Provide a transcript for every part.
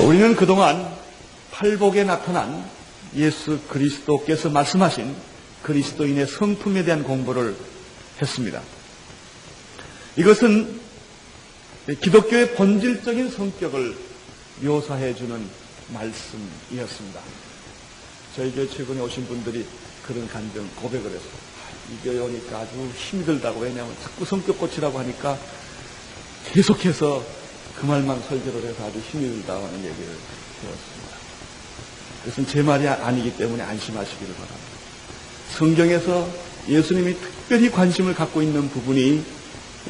우리는 그동안 팔복에 나타난 예수 그리스도께서 말씀하신 그리스도인의 성품에 대한 공부를 했습니다. 이것은 기독교의 본질적인 성격을 묘사해주는 말씀이었습니다. 저희 교회 최근에 오신 분들이 그런 간증 고백을 해서 이 교회 오니까 아주 힘이 들다고. 왜냐하면 자꾸 성격 고치라고 하니까 계속해서 그 말만 설교를 해서 아주 힘이 들다고 하는 얘기를 들었습니다. 그것은 제 말이 아니기 때문에 안심하시기를 바랍니다. 성경에서 예수님이 특별히 관심을 갖고 있는 부분이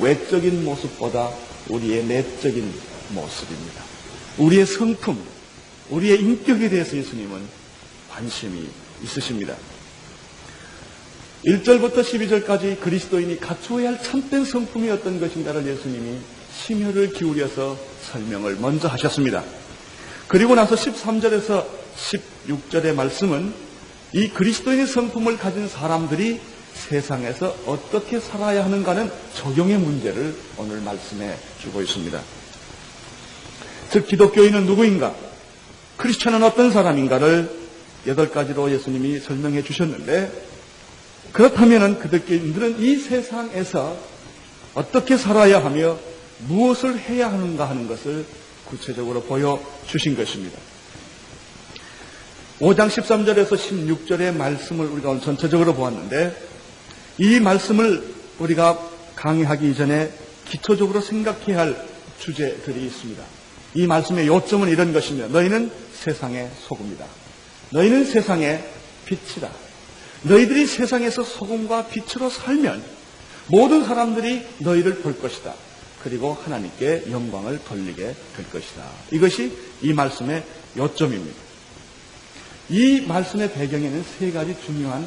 외적인 모습보다 우리의 내적인 모습입니다. 우리의 성품, 우리의 인격에 대해서 예수님은 관심이 있으십니다. 1절부터 12절까지 그리스도인이 갖추어야 할 참된 성품이 어떤 것인가를 예수님이 심혈을 기울여서 설명을 먼저 하셨습니다. 그리고 나서 13절에서 16절의 말씀은 이 그리스도인의 성품을 가진 사람들이 세상에서 어떻게 살아야 하는가는 적용의 문제를 오늘 말씀해 주고 있습니다. 즉 기독교인은 누구인가? 크리스천은 어떤 사람인가를 8가지로 예수님이 설명해 주셨는데, 그렇다면 그들은 이 세상에서 어떻게 살아야 하며 무엇을 해야 하는가 하는 것을 구체적으로 보여주신 것입니다. 5장 13절에서 16절의 말씀을 우리가 오늘 전체적으로 보았는데, 이 말씀을 우리가 강의하기 이전에 기초적으로 생각해야 할 주제들이 있습니다. 이 말씀의 요점은 이런 것입니다. 너희는 세상의 소금이다. 너희는 세상의 빛이다. 너희들이 세상에서 소금과 빛으로 살면 모든 사람들이 너희를 볼 것이다. 그리고 하나님께 영광을 돌리게 될 것이다. 이것이 이 말씀의 요점입니다. 이 말씀의 배경에는 3가지 중요한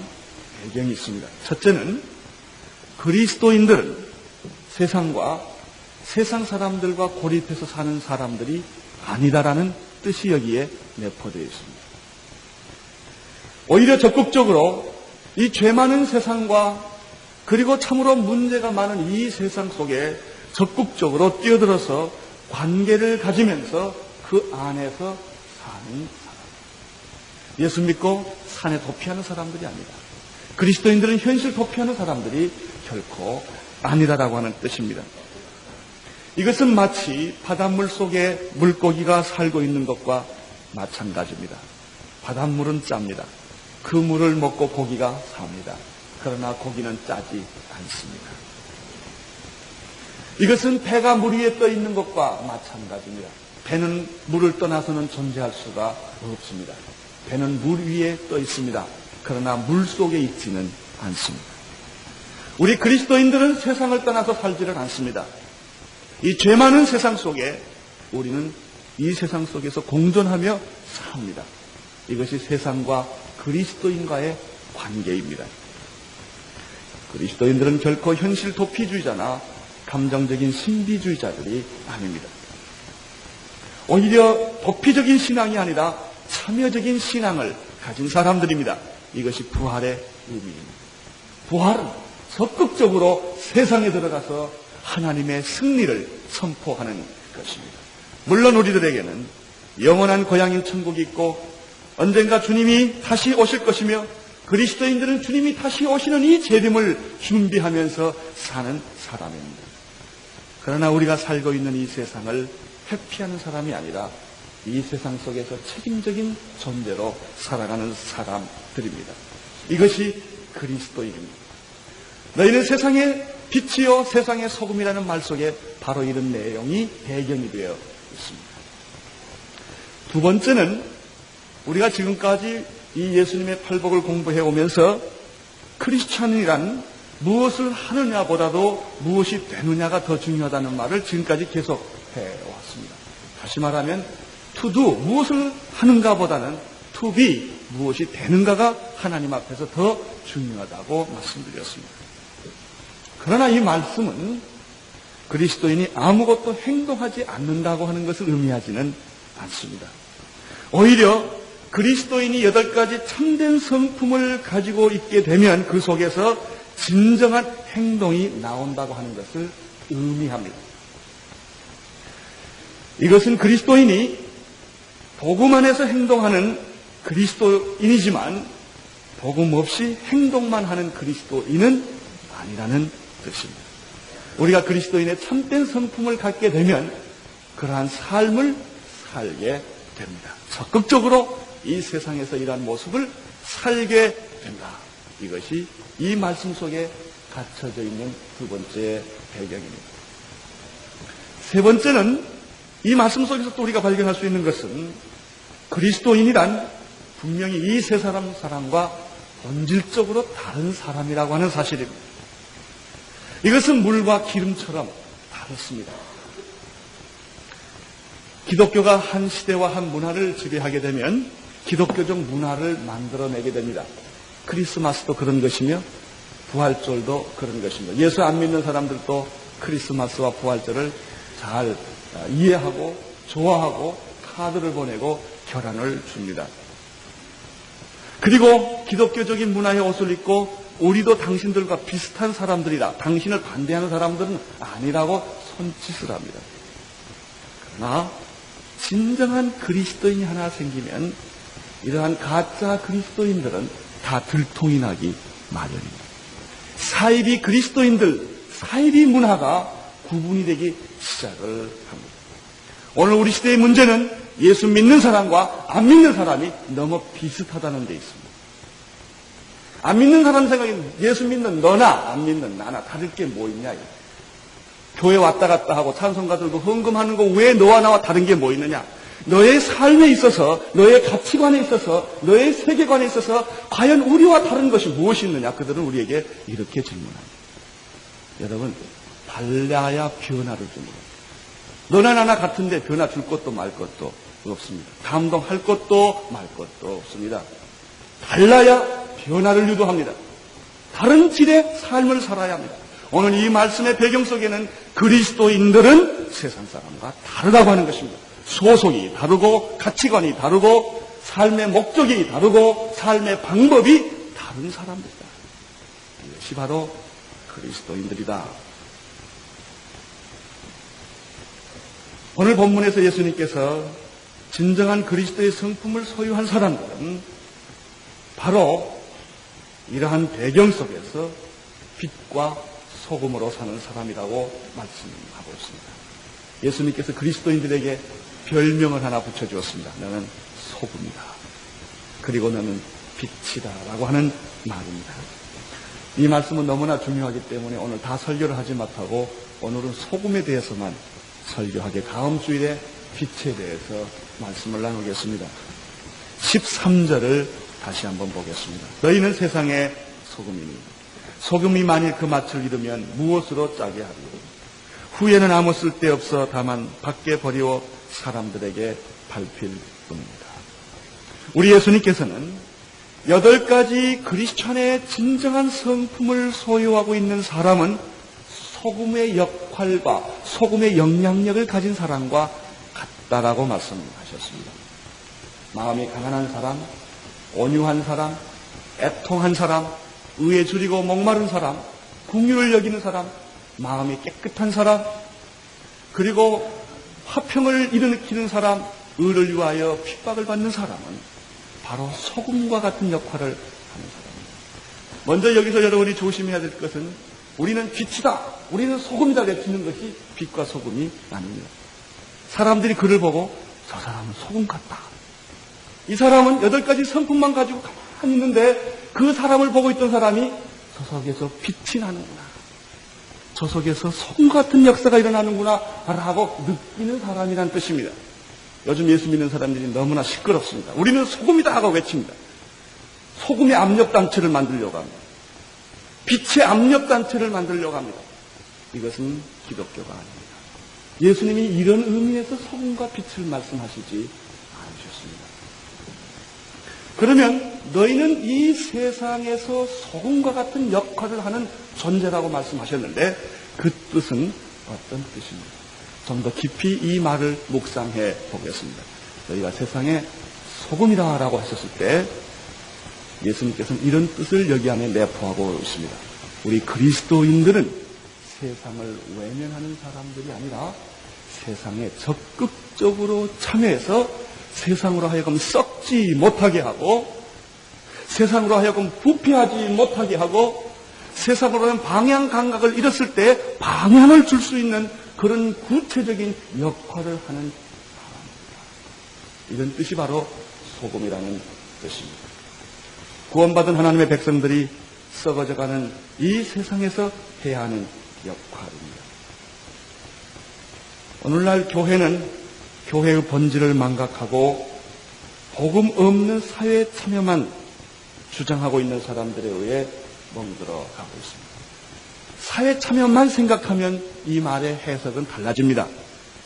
배경이 있습니다. 첫째는 그리스도인들은 세상과 세상 사람들과 고립해서 사는 사람들이 아니다라는 뜻이 여기에 내포되어 있습니다. 오히려 적극적으로 이 죄 많은 세상과 그리고 참으로 문제가 많은 이 세상 속에 적극적으로 뛰어들어서 관계를 가지면서 그 안에서 사는 사람. 예수 믿고 산에 도피하는 사람들이 아니다. 그리스도인들은 현실 도피하는 사람들이 결코 아니다라고 하는 뜻입니다. 이것은 마치 바닷물 속에 물고기가 살고 있는 것과 마찬가지입니다. 바닷물은 짭니다. 그 물을 먹고 고기가 삽니다. 그러나 고기는 짜지 않습니다. 이것은 배가 물 위에 떠 있는 것과 마찬가지입니다. 배는 물을 떠나서는 존재할 수가 없습니다. 배는 물 위에 떠 있습니다. 그러나 물 속에 있지는 않습니다. 우리 그리스도인들은 세상을 떠나서 살지를 않습니다. 이 죄 많은 세상 속에 우리는 이 세상 속에서 공존하며 삽니다. 이것이 세상과 그리스도인과의 관계입니다. 그리스도인들은 결코 현실 도피주의자나 감정적인 신비주의자들이 아닙니다. 오히려 도피적인 신앙이 아니라 참여적인 신앙을 가진 사람들입니다. 이것이 부활의 의미입니다. 부활은 적극적으로 세상에 들어가서 하나님의 승리를 선포하는 것입니다. 물론 우리들에게는 영원한 고향인 천국이 있고 언젠가 주님이 다시 오실 것이며 그리스도인들은 주님이 다시 오시는 이 재림을 준비하면서 사는 사람입니다. 그러나 우리가 살고 있는 이 세상을 회피하는 사람이 아니라 이 세상 속에서 책임적인 존재로 살아가는 사람들입니다. 이것이 그리스도인입니다. 너희는 세상의 빛이요 세상의 소금이라는 말 속에 바로 이런 내용이 배경이 되어 있습니다. 두 번째는 우리가 지금까지 이 예수님의 팔복을 공부해 오면서 크리스찬이란 무엇을 하느냐보다도 무엇이 되느냐가 더 중요하다는 말을 지금까지 계속해 왔습니다. 다시 말하면 to do, 무엇을 하는가보다는 to be, 무엇이 되는가가 하나님 앞에서 더 중요하다고 말씀드렸습니다. 그러나 이 말씀은 그리스도인이 아무것도 행동하지 않는다고 하는 것을 의미하지는 않습니다. 오히려 그리스도인이 8가지 참된 성품을 가지고 있게 되면 그 속에서 진정한 행동이 나온다고 하는 것을 의미합니다. 이것은 그리스도인이 복음 안에서 행동하는 그리스도인이지만 복음 없이 행동만 하는 그리스도인은 아니라는 뜻입니다. 우리가 그리스도인의 참된 성품을 갖게 되면 그러한 삶을 살게 됩니다. 적극적으로 이 세상에서 이러한 모습을 살게 된다. 이것이 이 말씀 속에 갇혀져 있는 두 번째 배경입니다. 세 번째는 이 말씀 속에서 또 우리가 발견할 수 있는 것은 그리스도인이란 분명히 이 세 사람과 본질적으로 다른 사람이라고 하는 사실입니다. 이것은 물과 기름처럼 다릅니다. 기독교가 한 시대와 한 문화를 지배하게 되면 기독교적 문화를 만들어내게 됩니다. 크리스마스도 그런 것이며 부활절도 그런 것입니다. 예수 안 믿는 사람들도 크리스마스와 부활절을 잘 이해하고 좋아하고 카드를 보내고 결혼을 줍니다. 그리고 기독교적인 문화의 옷을 입고 우리도 당신들과 비슷한 사람들이다. 당신을 반대하는 사람들은 아니라고 손짓을 합니다. 그러나 진정한 그리스도인이 하나 생기면 이러한 가짜 그리스도인들은 다 들통이 나기 마련입니다. 사이비 그리스도인들, 사이비 문화가 구분이 되기 시작을 합니다. 오늘 우리 시대의 문제는 예수 믿는 사람과 안 믿는 사람이 너무 비슷하다는 데 있습니다. 안 믿는 사람 생각에는 예수 믿는 너나 안 믿는 나나 다를 게 뭐 있냐. 교회 왔다 갔다 하고 찬송가 들고 헌금하는 거 왜 너와 나와 다른 게 뭐 있느냐. 너의 삶에 있어서, 너의 가치관에 있어서, 너의 세계관에 있어서 과연 우리와 다른 것이 무엇이 있느냐. 그들은 우리에게 이렇게 질문합니다. 여러분, 달라야 변화를 줍니다. 너나 나나 같은데 변화 줄 것도 말 것도 없습니다. 감동할 것도 말 것도 없습니다. 달라야 변화를 유도합니다. 다른 질의 삶을 살아야 합니다. 오늘 이 말씀의 배경 속에는 그리스도인들은 세상 사람과 다르다고 하는 것입니다. 소속이 다르고 가치관이 다르고 삶의 목적이 다르고 삶의 방법이 다른 사람들이다. 이것이 바로 그리스도인들이다. 오늘 본문에서 예수님께서 진정한 그리스도의 성품을 소유한 사람들은 바로 이러한 배경 속에서 빛과 소금으로 사는 사람이라고 말씀하고 있습니다. 예수님께서 그리스도인들에게 별명을 하나 붙여주었습니다. 너는 소금이다. 그리고 너는 빛이다. 라고 하는 말입니다. 이 말씀은 너무나 중요하기 때문에 오늘 다 설교를 하지 못하고 오늘은 소금에 대해서만 설교하게 다음 주일에 빛에 대해서 말씀을 나누겠습니다. 13절을 다시 한번 보겠습니다. 너희는 세상의 소금이니 소금이 만일 그 맛을 잃으면 무엇으로 짜게 하리요. 후에는 아무 쓸데없어 다만 밖에 버리고 사람들에게 밟힐 뿐입니다. 우리 예수님께서는 8가지 크리스천의 진정한 성품을 소유하고 있는 사람은 소금의 역할과 소금의 영향력을 가진 사람과 같다라고 말씀하셨습니다. 마음이 가난한 사람, 온유한 사람, 애통한 사람, 의에 줄이고 목마른 사람, 긍휼을 여기는 사람, 마음이 깨끗한 사람, 그리고 화평을 일으키는 사람, 의를 위하여 핍박을 받는 사람은 바로 소금과 같은 역할을 하는 사람입니다. 먼저 여기서 여러분이 조심해야 될 것은 우리는 빛이다, 우리는 소금이다 외치는 것이 빛과 소금이 아닙니다. 사람들이 그를 보고 저 사람은 소금 같다. 이 사람은 8가지 성품만 가지고 가만히 있는데 그 사람을 보고 있던 사람이 저 속에서 빛이 나는구나. 저 속에서 소금 같은 역사가 일어나는구나 라고 느끼는 사람이란 뜻입니다. 요즘 예수 믿는 사람들이 너무나 시끄럽습니다. 우리는 소금이다 하고 외칩니다. 소금의 압력단체를 만들려고 합니다. 빛의 압력단체를 만들려고 합니다. 이것은 기독교가 아닙니다. 예수님이 이런 의미에서 소금과 빛을 말씀하시지 않으셨습니다. 그러면 너희는 이 세상에서 소금과 같은 역할을 하는 존재라고 말씀하셨는데 그 뜻은 어떤 뜻입니까? 좀 더 깊이 이 말을 묵상해 보겠습니다. 너희가 세상에 소금이라고 하셨을 때 예수님께서는 이런 뜻을 여기 안에 내포하고 있습니다. 우리 그리스도인들은 세상을 외면하는 사람들이 아니라 세상에 적극적으로 참여해서 세상으로 하여금 썩지 못하게 하고, 세상으로 하여금 부패하지 못하게 하고, 세상으로 하여금 방향 감각을 잃었을 때 방향을 줄 수 있는 그런 구체적인 역할을 하는 사람입니다. 이런 뜻이 바로 소금이라는 뜻입니다. 구원받은 하나님의 백성들이 썩어져가는 이 세상에서 해야 하는 역할입니다. 오늘날 교회는 교회의 본질을 망각하고 복음 없는 사회 참여만 주장하고 있는 사람들에 의해 멍들어 가고 있습니다. 사회 참여만 생각하면 이 말의 해석은 달라집니다.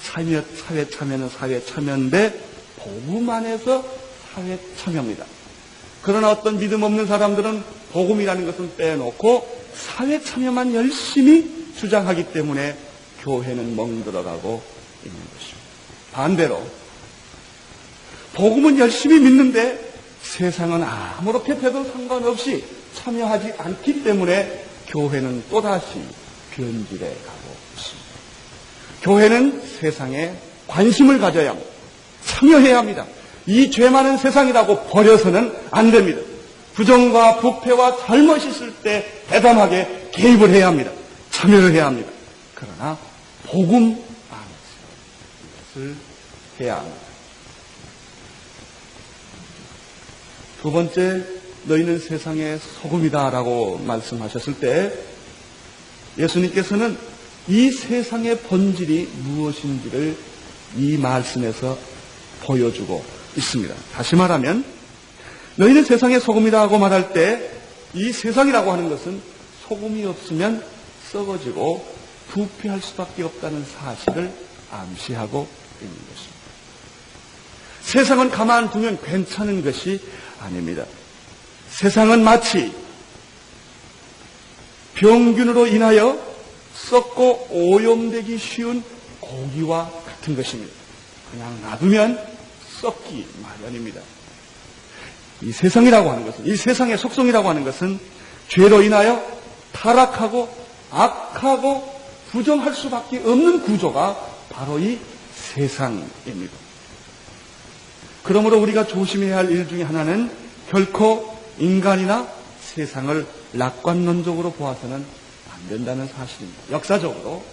사회 참여는 사회 참여인데 복음 안에서 사회 참여입니다. 그러나 어떤 믿음 없는 사람들은 복음이라는 것은 빼놓고 사회 참여만 열심히 주장하기 때문에 교회는 멍들어가고 있는 것입니다. 반대로 복음은 열심히 믿는데 세상은 아무렇게 돼도 상관없이 참여하지 않기 때문에 교회는 또다시 변질해 가고 있습니다. 교회는 세상에 관심을 가져야 합니다. 참여해야 합니다. 이 죄 많은 세상이라고 버려서는 안 됩니다. 부정과 부패와 잘못이 있을 때 대담하게 개입을 해야 합니다. 참여를 해야 합니다. 그러나 복음 안에서 이것을 해야 합니다. 두 번째, 너희는 세상의 소금이다라고 말씀하셨을 때 예수님께서는 이 세상의 본질이 무엇인지를 이 말씀에서 보여주고 있습니다. 다시 말하면 너희는 세상의 소금이라고 말할 때 이 세상이라고 하는 것은 소금이 없으면 썩어지고 부패할 수밖에 없다는 사실을 암시하고 있는 것입니다. 세상은 가만두면 괜찮은 것이 아닙니다. 세상은 마치 병균으로 인하여 썩고 오염되기 쉬운 고기와 같은 것입니다. 그냥 놔두면 썩기 마련입니다. 이 세상이라고 하는 것은, 이 세상의 속성이라고 하는 것은 죄로 인하여 타락하고 악하고 부정할 수밖에 없는 구조가 바로 이 세상입니다. 그러므로 우리가 조심해야 할 일 중에 하나는 결코 인간이나 세상을 낙관론적으로 보아서는 안 된다는 사실입니다. 역사적으로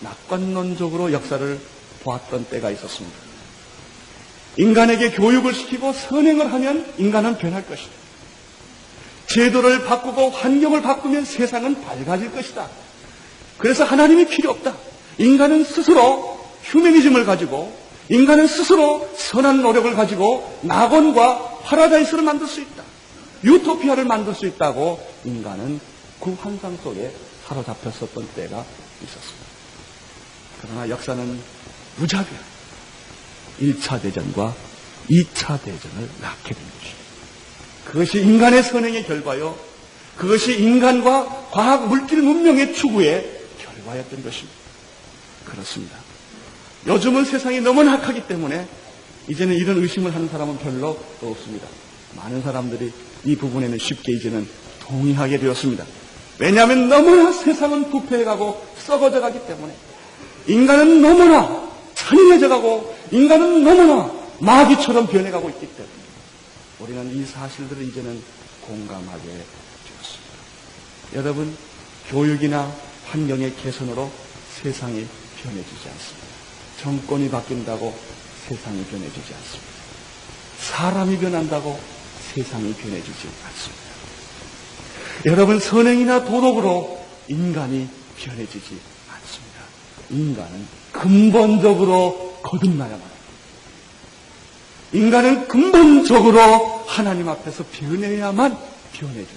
낙관론적으로 역사를 보았던 때가 있었습니다. 인간에게 교육을 시키고 선행을 하면 인간은 변할 것이다. 제도를 바꾸고 환경을 바꾸면 세상은 밝아질 것이다. 그래서 하나님이 필요 없다. 인간은 스스로 휴머니즘을 가지고, 인간은 스스로 선한 노력을 가지고 낙원과 파라다이스를 만들 수 있다. 유토피아를 만들 수 있다고 인간은 그 환상 속에 사로잡혔었던 때가 있었습니다. 그러나 역사는 무작위 1차 대전과 2차 대전을 낳게 된 것입니다. 그것이 인간의 선행의 결과요, 그것이 인간과 과학 물질 문명의 추구의 결과였던 것입니다. 그렇습니다. 요즘은 세상이 너무나 악하기 때문에 이제는 이런 의심을 하는 사람은 별로 없습니다. 많은 사람들이 이 부분에는 쉽게 이제는 동의하게 되었습니다. 왜냐하면 너무나 세상은 부패해가고 썩어져가기 때문에, 인간은 너무나 잔인해져가고 인간은 너무나 마귀처럼 변해가고 있기 때문에 우리는 이 사실들을 이제는 공감하게 되었습니다. 여러분, 교육이나 환경의 개선으로 세상이 변해지지 않습니다. 정권이 바뀐다고 세상이 변해지지 않습니다. 사람이 변한다고 세상이 변해지지 않습니다. 여러분, 선행이나 도덕으로 인간이 변해지지 않습니다. 인간은 근본적으로 거듭나야만 합니다. 인간은 근본적으로 하나님 앞에서 변해야만 변해질 수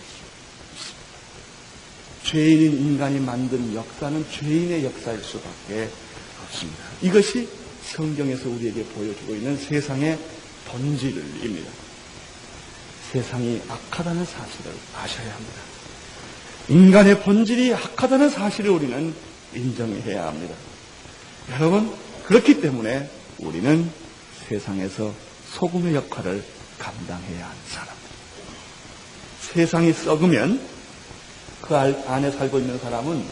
있습니다. 죄인인 인간이 만든 역사는 죄인의 역사일 수밖에 없습니다. 이것이 성경에서 우리에게 보여주고 있는 세상의 본질입니다. 세상이 악하다는 사실을 아셔야 합니다. 인간의 본질이 악하다는 사실을 우리는 인정해야 합니다. 여러분, 그렇기 때문에 우리는 세상에서 소금의 역할을 감당해야 하는 사람들. 세상이 썩으면 그 안에 살고 있는 사람은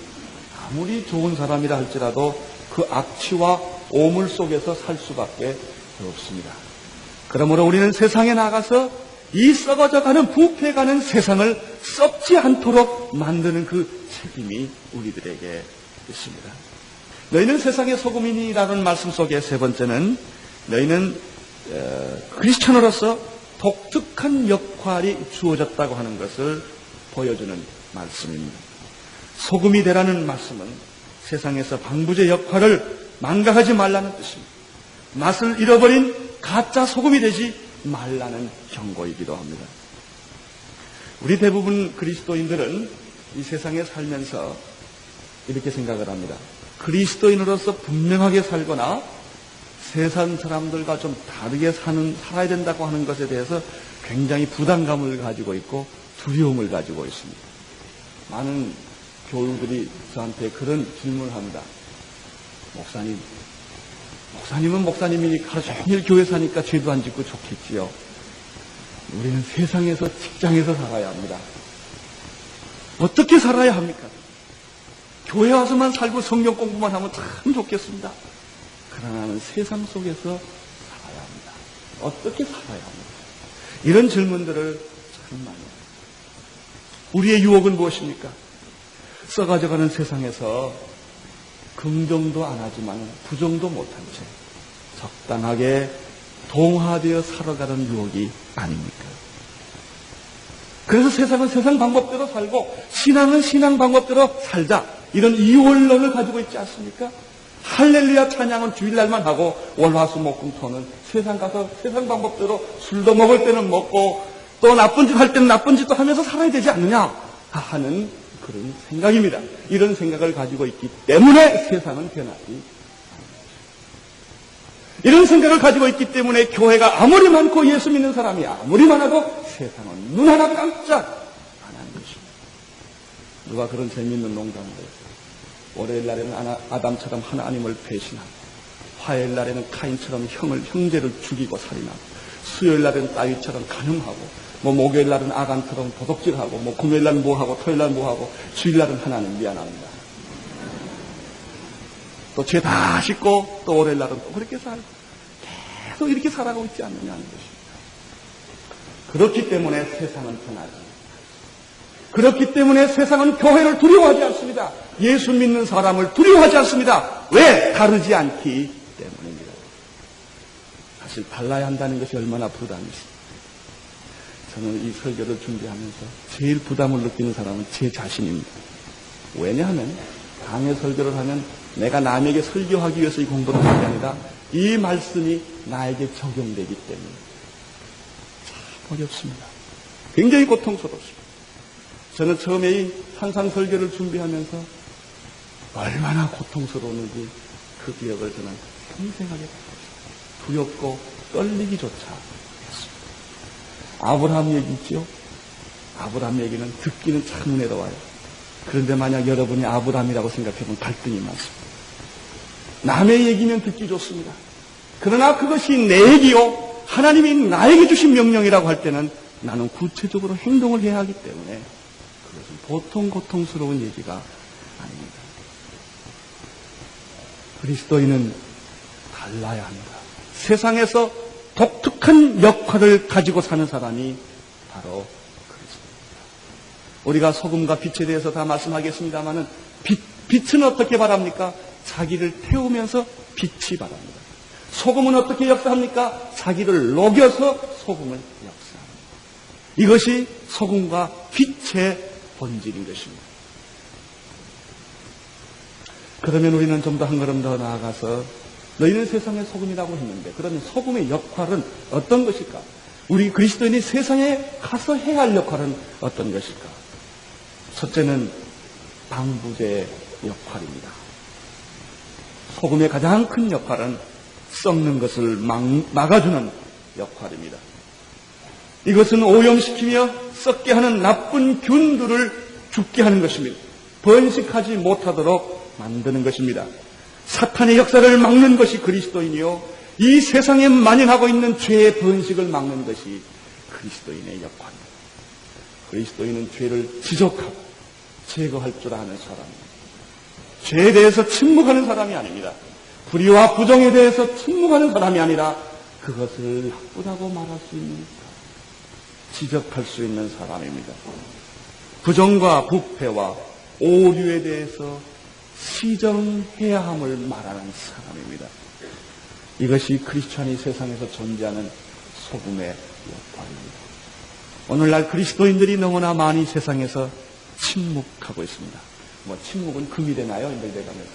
아무리 좋은 사람이라 할지라도 그 악취와 오물 속에서 살 수밖에 없습니다. 그러므로 우리는 세상에 나가서 이 썩어져가는 부패가는 세상을 썩지 않도록 만드는 그 책임이 우리들에게 있습니다. 너희는 세상의 소금이니라는 말씀 속에 세 번째는 너희는 크리스천으로서 독특한 역할이 주어졌다고 하는 것을 보여주는 말씀입니다. 소금이 되라는 말씀은 세상에서 방부제 역할을 망각하지 말라는 뜻입니다. 맛을 잃어버린 가짜 소금이 되지 말라는 경고이기도 합니다. 우리 대부분 그리스도인들은 이 세상에 살면서 이렇게 생각을 합니다. 그리스도인으로서 분명하게 살거나 세상 사람들과 좀 다르게 살아야 된다고 하는 것에 대해서 굉장히 부담감을 가지고 있고 두려움을 가지고 있습니다. 많은 교우들이 저한테 그런 질문을 합니다. 목사님은 목사님이니까 하루 종일 교회 사니까 죄도 안 짓고 좋겠지요. 우리는 세상에서 직장에서 살아야 합니다. 어떻게 살아야 합니까? 교회 와서만 살고 성경 공부만 하면 참 좋겠습니다. 그러나 나는 세상 속에서 살아야 합니다. 어떻게 살아야 합니까? 이런 질문들을 참 많이 합니다. 우리의 유혹은 무엇입니까? 썩어져가는 세상에서 긍정도 안 하지만 부정도 못한 채 적당하게 동화되어 살아가는 유혹이 아닙니까? 그래서 세상은 세상 방법대로 살고 신앙은 신앙 방법대로 살자, 이런 이원론을 가지고 있지 않습니까? 할렐루야 찬양은 주일날만 하고 월화수목금토는 세상 가서 세상 방법대로 술도 먹을 때는 먹고 또 나쁜 짓 할 때는 나쁜 짓도 하면서 살아야 되지 않느냐 하는 그런 생각입니다. 이런 생각을 가지고 있기 때문에 세상은 변하지 않습니다. 이런 생각을 가지고 있기 때문에 교회가 아무리 많고 예수 믿는 사람이 아무리 많아도 세상은 눈 하나 깜짝 안 하는 것입니다. 누가 그런 재미있는 농담을 해요. 월요일 날에는 아담처럼 하나님을 배신하고, 화요일 날에는 카인처럼 형제를 죽이고 살인하고, 수요일 날에는 다윗처럼 간음하고, 목요일 날은 아간처럼 도둑질하고, 금요일 날은 뭐하고, 토요일 날은 뭐하고, 주일 날은 하나님 미안합니다. 또 죄 다 씻고 또 월요일 날은 또 그렇게 살고 계속 이렇게 살아가고 있지 않느냐는 것입니다. 그렇기 때문에 세상은 변하지. 그렇기 때문에 세상은 교회를 두려워하지 않습니다. 예수 믿는 사람을 두려워하지 않습니다. 왜? 다르지 않기 때문입니다. 사실 달라야 한다는 것이 얼마나 부담이 있습니까? 저는 이 설교를 준비하면서 제일 부담을 느끼는 사람은 제 자신입니다. 왜냐하면 강의 설교를 하면 내가 남에게 설교하기 위해서 이 공부를 하는 게 아니라 이 말씀이 나에게 적용되기 때문에 참 어렵습니다. 굉장히 고통스럽습니다. 저는 처음에 이 산상설교를 준비하면서 얼마나 고통스러웠는지 그 기억을 저는 생생하게 두렵고 떨리기조차 했습니다. 아브라함 얘기 있죠? 아브라함 얘기는 듣기는 참 은혜로워요. 그런데 만약 여러분이 아브라함이라고 생각해보면 갈등이 많습니다. 남의 얘기면 듣기 좋습니다. 그러나 그것이 내 얘기요, 하나님이 나에게 주신 명령이라고 할 때는 나는 구체적으로 행동을 해야 하기 때문에 그것은 보통 고통스러운 얘기가 아닙니다. 그리스도인은 달라야 합니다. 세상에서 독특한 역할을 가지고 사는 사람이 바로 그리스도입니다. 우리가 소금과 빛에 대해서 다 말씀하겠습니다마는 빛은 어떻게 바랍니까? 자기를 태우면서 빛이 바랍니다. 소금은 어떻게 역사합니까? 자기를 녹여서 소금을 역사합니다. 이것이 소금과 빛의 본질인 것입니다. 그러면 우리는 좀 더 한 걸음 더 나아가서 너희는 세상의 소금이라고 했는데 그러면 소금의 역할은 어떤 것일까? 우리 그리스도인이 세상에 가서 해야 할 역할은 어떤 것일까? 첫째는 방부제의 역할입니다. 소금의 가장 큰 역할은 썩는 것을 막아주는 역할입니다. 이것은 오염시키며 썩게 하는 나쁜 균들을 죽게 하는 것입니다. 번식하지 못하도록 만드는 것입니다. 사탄의 역사를 막는 것이 그리스도인이요, 이 세상에 만연하고 있는 죄의 번식을 막는 것이 그리스도인의 역할입니다. 그리스도인은 죄를 지적하고 제거할 줄 아는 사람입니다. 죄에 대해서 침묵하는 사람이 아닙니다. 불의와 부정에 대해서 침묵하는 사람이 아니라 그것을 나쁘다고 말할 수 있는 지적할 수 있는 사람입니다. 부정과 부패와 오류에 대해서 시정해야 함을 말하는 사람입니다. 이것이 크리스찬이 세상에서 존재하는 소금의 역할입니다. 오늘날 그리스도인들이 너무나 많이 세상에서 침묵하고 있습니다. 침묵은 금이 되나요? 인들대감에서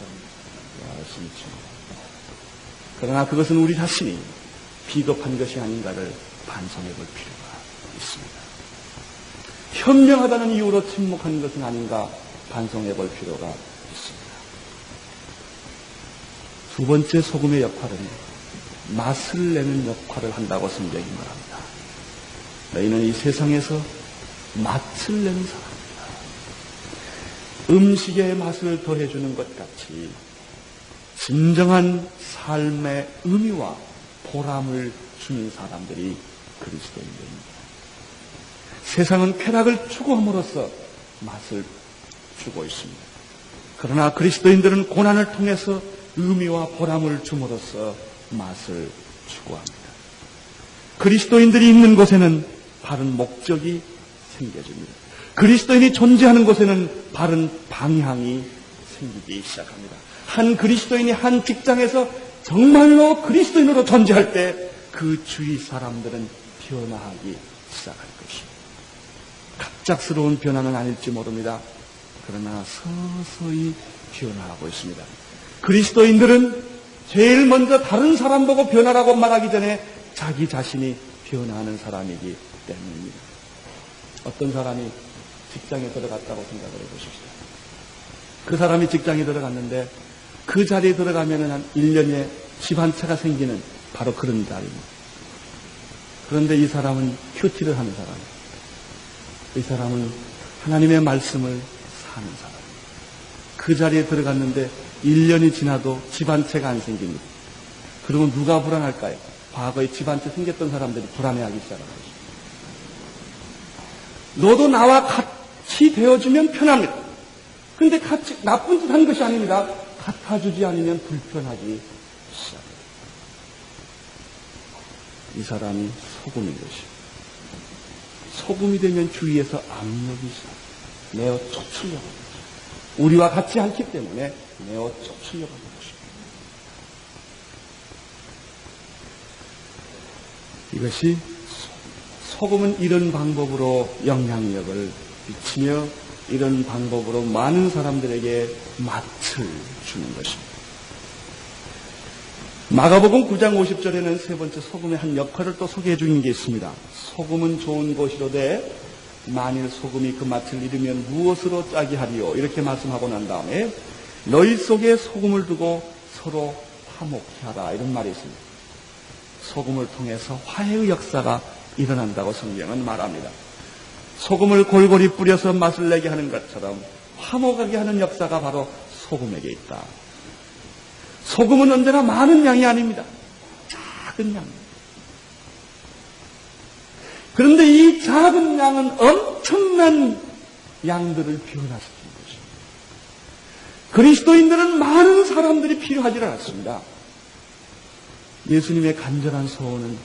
열심히 침묵. 그러나 그것은 우리 자신이 비겁한 것이 아닌가를 반성해 볼 필요가 있습니다. 현명하다는 이유로 침묵한 것은 아닌가 반성해 볼 필요가 있습니다. 두 번째 소금의 역할은 맛을 내는 역할을 한다고 성경이 말합니다. 너희는 이 세상에서 맛을 내는 사람입니다. 음식의 맛을 더해주는 것 같이 진정한 삶의 의미와 보람을 주는 사람들이 그리스도인들입니다. 세상은 쾌락을 추구함으로써 맛을 주고 있습니다. 그러나 그리스도인들은 고난을 통해서 의미와 보람을 줌으로써 맛을 추구합니다. 그리스도인들이 있는 곳에는 바른 목적이 생겨집니다. 그리스도인이 존재하는 곳에는 바른 방향이 생기기 시작합니다. 한 그리스도인이 한 직장에서 정말로 그리스도인으로 존재할 때 그 주위 사람들은 변화하기 시작할 것입니다. 갑작스러운 변화는 아닐지 모릅니다. 그러나 서서히 변화하고 있습니다. 그리스도인들은 제일 먼저 다른 사람 보고 변화라고 말하기 전에 자기 자신이 변화하는 사람이기 때문입니다. 어떤 사람이 직장에 들어갔다고 생각을 해보십시오. 그 사람이 직장에 들어갔는데 그 자리에 들어가면 한 1년에 집 한 채가 생기는 바로 그런 자리입니다. 그런데 이 사람은 큐티를 하는 사람이에요. 이 사람은 하나님의 말씀을 사는 사람이에요. 그 자리에 들어갔는데 1년이 지나도 집 한 채가 안 생깁니다. 그러면 누가 불안할까요? 과거에 집 한 채 생겼던 사람들이 불안해하기 시작합니다. 너도 나와 같이 되어주면 편합니다. 근데 같이 나쁜 짓 하는 것이 아닙니다. 같아주지 않으면 불편하기 시작합니다. 이 사람이 소금인 것이죠. 소금이 되면 주위에서 압력이 시작합니다. 내어 쫓으려고 합니다. 우리와 같지 않기 때문에 내어 쫓으려고 하는 것입니다. 이것이 소금은 이런 방법으로 영향력을 미치며 이런 방법으로 많은 사람들에게 맛을 주는 것입니다. 마가복음 9장 50절에는 세 번째 소금의 한 역할을 또 소개해 주는 게 있습니다. 소금은 좋은 것이로되 만일 소금이 그 맛을 잃으면 무엇으로 짜게 하리요? 이렇게 말씀하고 난 다음에 너희 속에 소금을 두고 서로 화목케 하라 이런 말이 있습니다. 소금을 통해서 화해의 역사가 일어난다고 성경은 말합니다. 소금을 골고루 뿌려서 맛을 내게 하는 것처럼 화목하게 하는 역사가 바로 소금에게 있다. 소금은 언제나 많은 양이 아닙니다. 작은 양. 그런데 이 작은 양은 엄청난 양들을 변화시키는 것입니다. 그리스도인들은 많은 사람들이 필요하지 않았습니다. 예수님의 간절한 소원은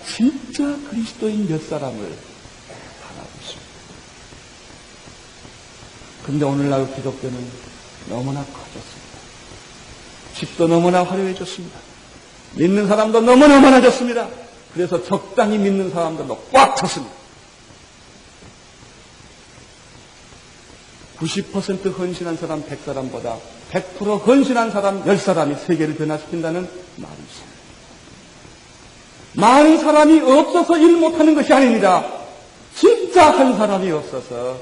진짜 그리스도인 몇 사람을 바라고 있습니다. 그런데 오늘날 기독교는 너무나 커졌습니다. 집도 너무나 화려해졌습니다. 믿는 사람도 너무나 많아졌습니다. 그래서 적당히 믿는 사람들도 꽉 찼습니다. 90% 헌신한 사람 100사람보다 100% 헌신한 사람 10사람이 세계를 변화시킨다는 말이 있습니다. 많은 사람이 없어서 일 못하는 것이 아닙니다. 진짜 한 사람이 없어서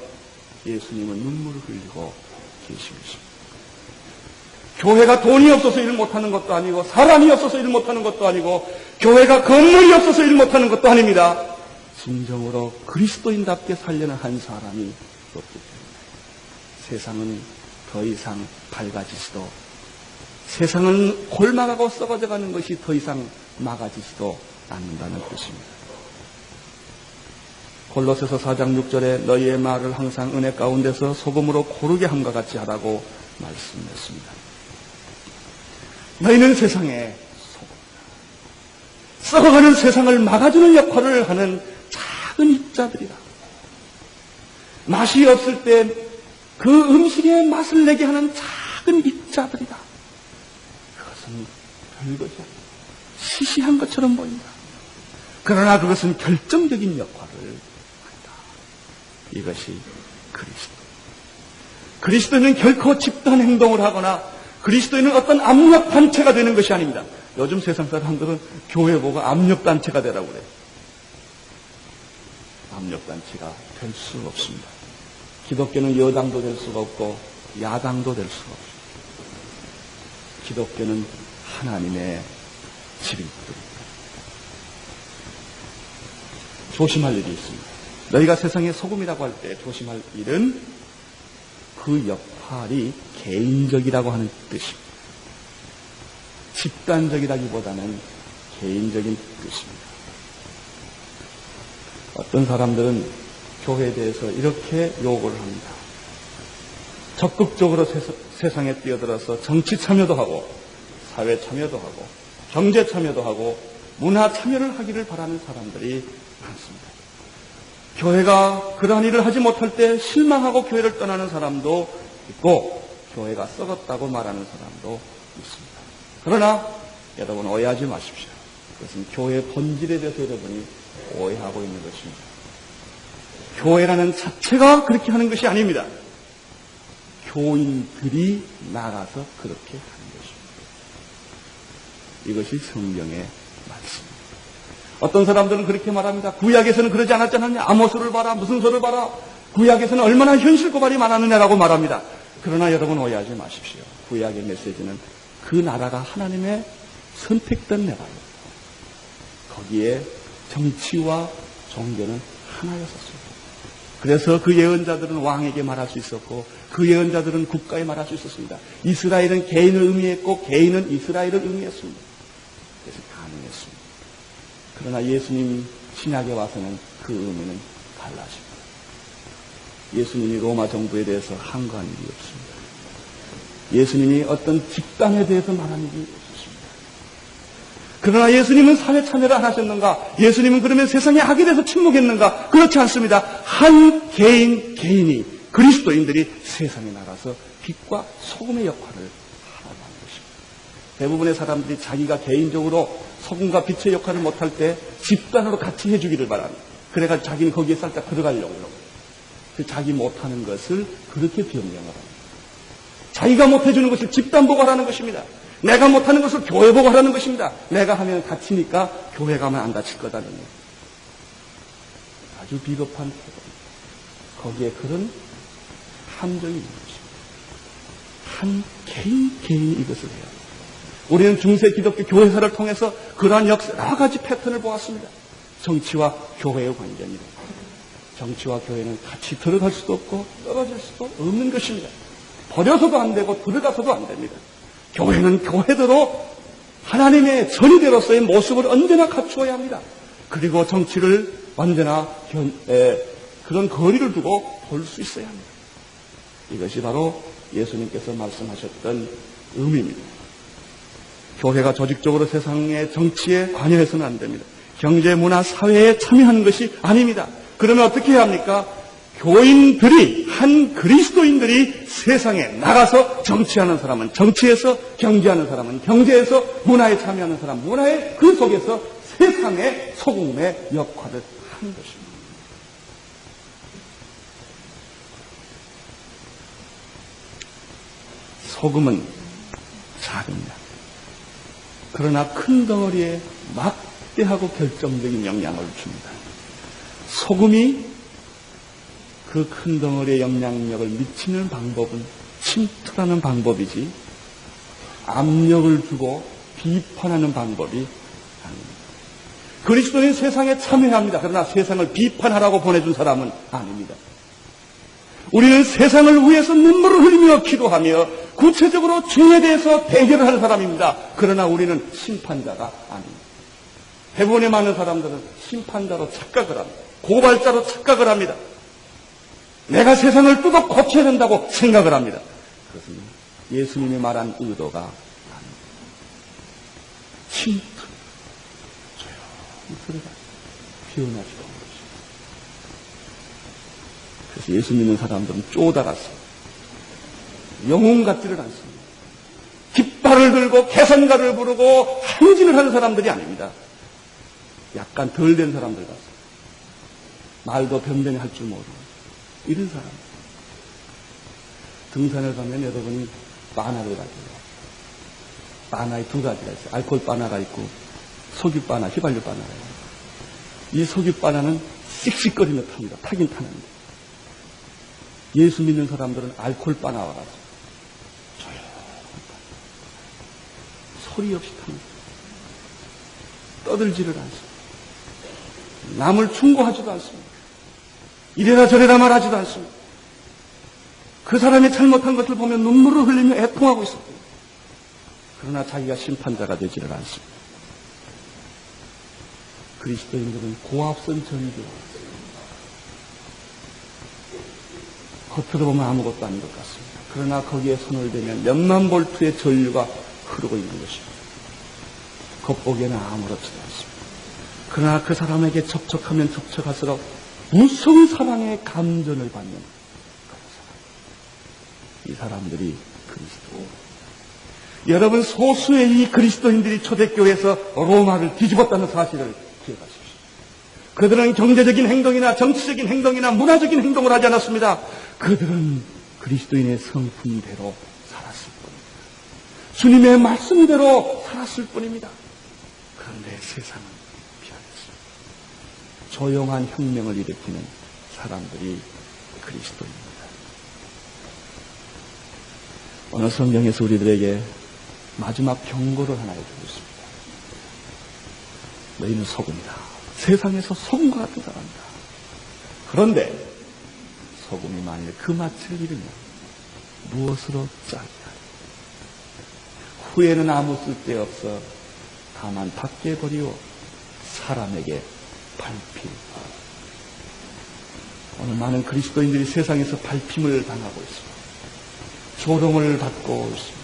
예수님은 눈물을 흘리고 계십니다. 교회가 돈이 없어서 일 못하는 것도 아니고 사람이 없어서 일 못하는 것도 아니고 교회가 건물이 없어서 일 못하는 것도 아닙니다. 진정으로 그리스도인답게 살려는 한 사람이 없기 때문에 세상은 더 이상 밝아지지도 세상은 골마가고 썩어져가는 것이 더 이상 막아지지도 않는다는 뜻입니다. 골로새서 4장 6절에 너희의 말을 항상 은혜 가운데서 소금으로 고르게 함과 같이 하라고 말씀했습니다. 너희는 세상의 소금. 썩어가는 세상을 막아주는 역할을 하는 작은 입자들이다. 맛이 없을 때 그 음식에 맛을 내게 하는 작은 입자들이다. 그것은 별것이 아니다. 시시한 것처럼 보인다. 그러나 그것은 결정적인 역할을 한다. 이것이 그리스도. 그리스도인은 결코 집단 행동을 하거나 그리스도인은 어떤 압력단체가 되는 것이 아닙니다. 요즘 세상 사람들은 교회 보고 압력단체가 되라고 그래요. 압력단체가 될 수 없습니다. 기독교는 여당도 될 수가 없고 야당도 될 수가 없습니다. 기독교는 하나님의 집입니다. 조심할 일이 있습니다. 너희가 세상의 소금이라고 할 때 조심할 일은 그 역할이 개인적이라고 하는 뜻입니다. 집단적이라기보다는 개인적인 뜻입니다. 어떤 사람들은 교회에 대해서 이렇게 욕을 합니다. 적극적으로 세상에 뛰어들어서 정치 참여도 하고 사회 참여도 하고 경제 참여도 하고 문화 참여를 하기를 바라는 사람들이 많습니다. 교회가 그러한 일을 하지 못할 때 실망하고 교회를 떠나는 사람도 있고 교회가 썩었다고 말하는 사람도 있습니다. 그러나 여러분 오해하지 마십시오. 그것은 교회의 본질에 대해서 여러분이 오해하고 있는 것입니다. 교회라는 자체가 그렇게 하는 것이 아닙니다. 교인들이 나가서 그렇게 하는 것입니다. 이것이 성경의 말씀입니다. 어떤 사람들은 그렇게 말합니다. 구약에서는 그러지 않았지 않느냐. 아모스를 봐라. 무슨 소를 봐라. 구약에서는 얼마나 현실 고발이 많았느냐라고 말합니다. 그러나 여러분 오해하지 마십시오. 구약의 메시지는 그 나라가 하나님의 선택된 나라예요. 거기에 정치와 종교는 하나였었습니다. 그래서 그 예언자들은 왕에게 말할 수 있었고 그 예언자들은 국가에 말할 수 있었습니다. 이스라엘은 개인을 의미했고 개인은 이스라엘을 의미했습니다. 그래서 가능했습니다. 그러나 예수님 신약에 와서는 그 의미는 달라집니다. 예수님이 로마 정부에 대해서 항거한 일이 없습니다. 예수님이 어떤 집단에 대해서 말한 일이 없습니다. 그러나 예수님은 사회 참여를 안 하셨는가? 예수님은 그러면 세상의 악에 대해서 침묵했는가? 그렇지 않습니다. 한 개인이 그리스도인들이 세상에 나가서 빛과 소금의 역할을 하라고 하는 것입니다. 대부분의 사람들이 자기가 개인적으로 소금과 빛의 역할을 못할 때 집단으로 같이 해주기를 바랍니다. 그래가지고 자기는 거기에 살짝 들어가려고 해요. 그 자기 못하는 것을 그렇게 변명을 합니다. 자기가 못해주는 것을 집단 보고 하라는 것입니다. 내가 못하는 것을 교회 보고 하라는 것입니다. 내가 하면 다치니까 교회 가면 안 다칠 거다는 거예요. 아주 비겁한 태도. 거기에 그런 함정이 있는 것입니다. 한 개인이 이것을 해요. 우리는 중세 기독교 교회사를 통해서 그러한 여러 가지 패턴을 보았습니다. 정치와 교회의 관계입니다. 정치와 교회는 같이 들어갈 수도 없고 떨어질 수도 없는 것입니다. 버려서도 안 되고 들어가서도 안 됩니다. 교회는 교회대로 하나님의 전의대로서의 모습을 언제나 갖추어야 합니다. 그리고 정치를 언제나 그런 거리를 두고 볼 수 있어야 합니다. 이것이 바로 예수님께서 말씀하셨던 의미입니다. 교회가 조직적으로 세상의 정치에 관여해서는 안 됩니다. 경제, 문화, 사회에 참여하는 것이 아닙니다. 그러면 어떻게 해야 합니까? 교인들이, 한 그리스도인들이 세상에 나가서 정치하는 사람은 정치에서, 경제하는 사람은 경제에서, 문화에 참여하는 사람은 문화에, 그 속에서 세상의 소금의 역할을 하는 것입니다. 소금은 작습니다. 그러나 큰 덩어리에 막대하고 결정적인 영향을 줍니다. 소금이 그 큰 덩어리의 영향력을 미치는 방법은 침투하는 방법이지 압력을 주고 비판하는 방법이 아닙니다. 그리스도인 세상에 참여합니다. 그러나 세상을 비판하라고 보내준 사람은 아닙니다. 우리는 세상을 위해서 눈물을 흘리며 기도하며 구체적으로 죄에 대해서 대결을 하는 사람입니다. 그러나 우리는 심판자가 아닙니다. 대부분의 많은 사람들은 심판자로 착각을 합니다. 고발자로 착각을 합니다. 내가 세상을 뜯어 고쳐야 된다고 생각을 합니다. 그것은 예수님이 말한 의도가 아닙니다. 침투, 들어가 피어나지도 않는 것입니다. 그래서 예수 믿는 사람들은 쪼다라서 영혼 같지를 않습니다. 깃발을 들고 개선가를 부르고 행진을 하는 사람들이 아닙니다. 약간 덜 된 사람들 같습니다. 말도 변변히 할 줄 모르고 이런 사람. 등산을 가면 여러분이 바나를 가지고 바나에 두 가지가 있어요. 알코올 바나가 있고 석유 바나, 휘발유 바나가 있어요. 이 석유 바나는 씩씩거리며 탑니다. 타긴 타는데 예수 믿는 사람들은 알코올 바나와 같이 조용히 소리 없이 탑니다. 떠들지를 않습니다. 남을 충고하지도 않습니다. 이래라 저래라 말하지도 않습니다. 그 사람이 잘못한 것을 보면 눈물을 흘리며 애통하고 있습니다. 그러나 자기가 심판자가 되지를 않습니다. 그리스도인들은 고압선 전기와 겉으로 보면 아무것도 아닌 것 같습니다. 그러나 거기에 손을 대면 몇만 볼트의 전류가 흐르고 있는 것입니다. 겉보기에는 아무렇지도 않습니다. 그러나 그 사람에게 접촉하면 접촉할수록 무서운 사랑의 감전을 받는 그런 사람. 이 사람들이 그리스도. 여러분, 소수의 이 그리스도인들이 초대교회에서 로마를 뒤집었다는 사실을 기억하십시오. 그들은 경제적인 행동이나 정치적인 행동이나 문화적인 행동을 하지 않았습니다. 그들은 그리스도인의 성품대로 살았을 뿐입니다. 주님의 말씀대로 살았을 뿐입니다. 그런데 세상은 변했습니다. 조용한 혁명을 일으키는 사람들이 그리스도입니다. 오늘 성경에서 우리들에게 마지막 경고를 하나 해주고 있습니다. 너희는 소금이다. 세상에서 소금과 같은 사람이다. 그런데 소금이 만일 그 맛을 잃으면 무엇으로 짜리하리. 후에는 아무 쓸데없어 다만 밖에 버리고 사람에게 밟힐. 오늘 많은 그리스도인들이 세상에서 밟힘을 당하고 있습니다. 조롱을 받고 있습니다.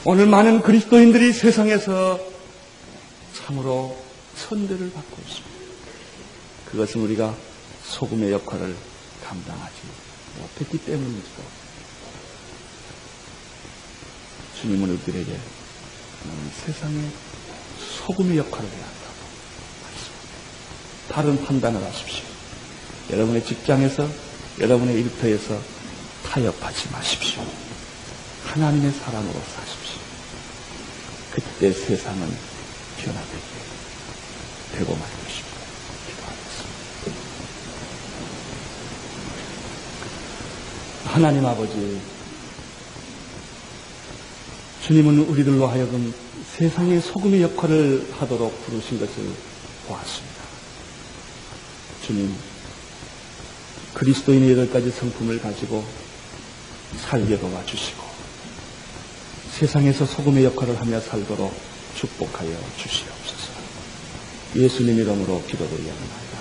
오늘 많은 그리스도인들이 세상에서 참으로 천대를 받고 있습니다. 그것은 우리가 소금의 역할을 감당하지 못했기 때문이죠. 주님은 우리들에게 너는 세상에 소금의 역할을 해야 한다고 말씀합니다. 다른 판단을 하십시오. 여러분의 직장에서, 여러분의 일터에서 타협하지 마십시오. 하나님의 사랑으로 사십시오. 그때 세상은 변화되게 되고 말 것입니다. 기도하겠습니다. 하나님 아버지, 주님은 우리들로 하여금 세상의 소금의 역할을 하도록 부르신 것을 보았습니다. 주님, 그리스도인의 8가지 성품을 가지고 살게 도와주시고 세상에서 소금의 역할을 하며 살도록 축복하여 주시옵소서. 예수님 이름으로 기도드리옵나이다.